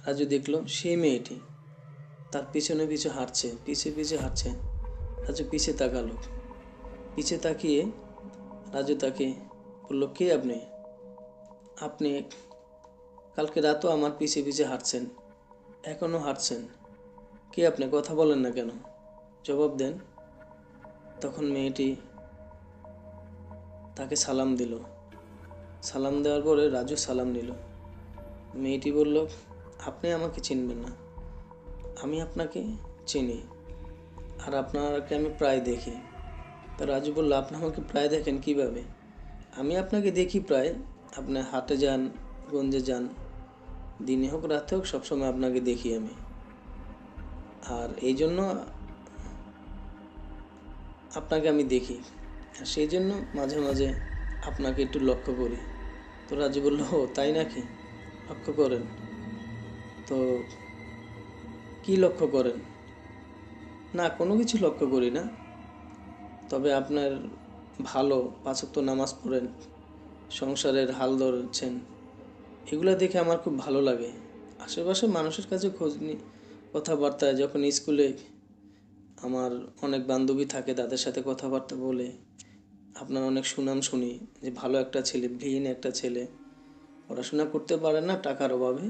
রাজু দেখলো সেই মেয়েটি তার পিছনে পিছু হাঁটছে, পিছে পিছে হাঁটছে। রাজু পিছে তাকালো। পিছে তাকিয়ে রাজু তাকে বললো, কে আপনি? আপনি কালকে রাতও আমার পিছে পিছে হাঁটছেন, এখনও হাঁটছেন, কে আপনি? কথা বলেন না কেন, জবাব দেন। তখন মেয়েটি তাকে সালাম দিল। সালাম দেওয়ার পরে রাজু সালাম নিল। মেয়েটি বলল, আপনি আমাকে চিনবেন না, আমি আপনাকে চিনি, আর আপনাকে আমি প্রায় দেখি। তা রাজু বলল, আপনি আমাকে প্রায় দেখেন কিভাবে? আমি আপনাকে দেখি প্রায়, আপনি হাটে যান, গঞ্জে যান, দিনে হোক রাতে হোক সবসময় আপনাকে দেখি আমি, আর এই জন্য আপনাকে আমি দেখি, আর সেই জন্য মাঝে মাঝে আপনাকে একটু লক্ষ্য করি। তো রাজু বলল, ও তাই নাকি, লক্ষ্য করেন? তো কি লক্ষ্য করেন? না, কোনো কিছু লক্ষ্য করি না, তবে আপনার ভালো 5 ওয়াক্ত নামাজ পড়েন, সংসারের হাল ধরছেন, এগুলো দেখে আমার খুব ভালো লাগে। আশেপাশে মানুষের কাছে খোঁজ নিই, কথাবার্তায়, যখন স্কুলে আমার অনেক বান্ধবী থাকে তাদের সাথে কথাবার্তা বলে আপনার অনেক সুনাম শুনি যে ভালো একটা ছেলে, ব্রেইন একটা ছেলে, পড়াশোনা করতে পারে না টাকার অভাবে,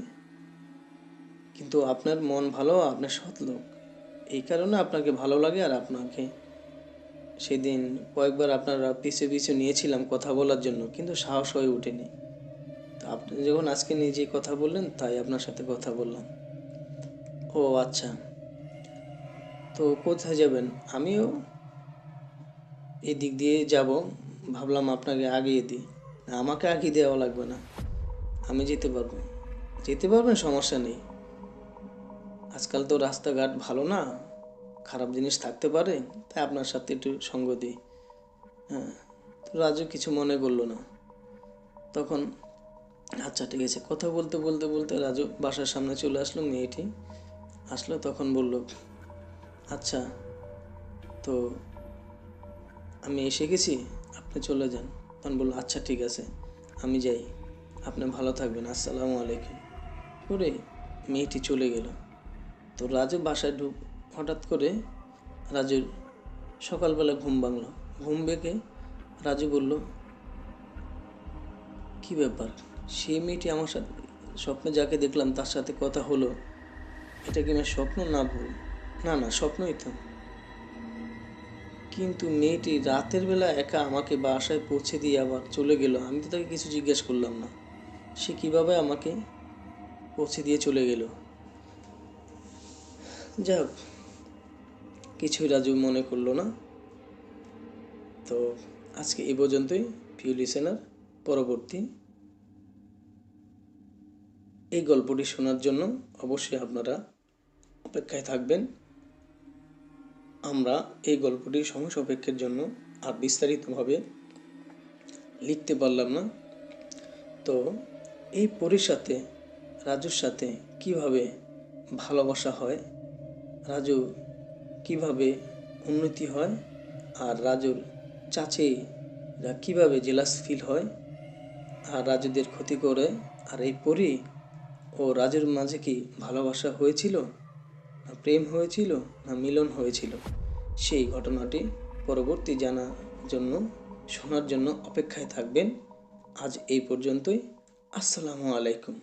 কিন্তু আপনার মন ভালো, আপনার সৎ লোক, এই কারণে আপনাকে ভালো লাগে। আর আপনাকে সেদিন কয়েকবার আপনারা পিছে পিছে নিয়েছিলাম কথা বলার জন্য, কিন্তু সাহস হয়ে ওঠেনি। তো আপনি যখন আজকে নিজে কথা বললেন, তাই আপনার সাথে কথা বললাম। ও আচ্ছা, তো কোথায় যাবেন? আমিও এই দিক দিয়ে যাব, ভাবলাম আপনাকে আগিয়ে দিই। না, আমাকে আগিয়ে দেওয়া লাগবে না, আমি যেতে পারবো। যেতে পারবেন, সমস্যা নেই। আজকাল তো রাস্তাঘাট ভালো না, খারাপ জিনিস থাকতে পারে, তাই আপনার সাথে একটু সঙ্গ দিই। হ্যাঁ। তো রাজু কিছু মনে করলো না। তখন আচ্ছা ঠিক আছে, কথা বলতে বলতে বলতে রাজু বাসার সামনে চলে আসলো। মেয়েটি আসলো, তখন বলল, আচ্ছা, তো আমি এসে গেছি, আপনি চলে যান। তখন বললো, আচ্ছা ঠিক আছে, আমি যাই, আপনি ভালো থাকবেন, আসসালামু আলাইকুম করে মেয়েটি চলে গেল। তো রাজু বাসায় হঠাৎ করে রাজুর সকালবেলা ঘুম ভাঙলো। ঘুম ভেঙে রাজু বলল, কি ব্যাপার, সেই মেয়েটি আমার সাথে স্বপ্নে যাকে দেখলাম তার সাথে কথা হলো, এটা কি আমার স্বপ্ন না ভুল? না না, স্বপ্নই তো। কিন্তু মেয়েটি রাতের বেলা একা আমাকে বাসায় পৌঁছে দিয়ে আবার চলে গেল, আমি তো তাকে কিছু জিজ্ঞেস করলাম না, সে কিভাবে আমাকে পৌঁছে দিয়ে চলে গেল? যাই হোক, কিছুই রাজু মনে করলো না। তো আজকে এই পর্যন্তই। প্রিয় লিসেনার, পরবর্তী এই গল্পটি শোনার জন্য অবশ্যই আপনারা অপেক্ষায় থাকবেন। আমরা এই গল্পটি সময় সাপেক্ষের জন্য আর বিস্তারিতভাবে লিখতে পারলাম না। তো এই পরীর সাথে রাজুর সাথে কিভাবে ভালোবাসা হয়, রাজু কিভাবে উন্নতি হয়, আর রাজুর চাচিরা কিভাবে জেলাস ফিল হয় আর রাজুদের ক্ষতি করে, আর এই পরী ও রাজুর মাঝে কি ভালোবাসা হয়েছিল, না প্রেম হয়েছিল, না মিলন হয়েছিল, সেই ঘটনাটি পরবর্তী জানার জন্য, শোনার জন্য অপেক্ষায় থাকবেন। আজ এই পর্যন্তই। আসসালামু আলাইকুম।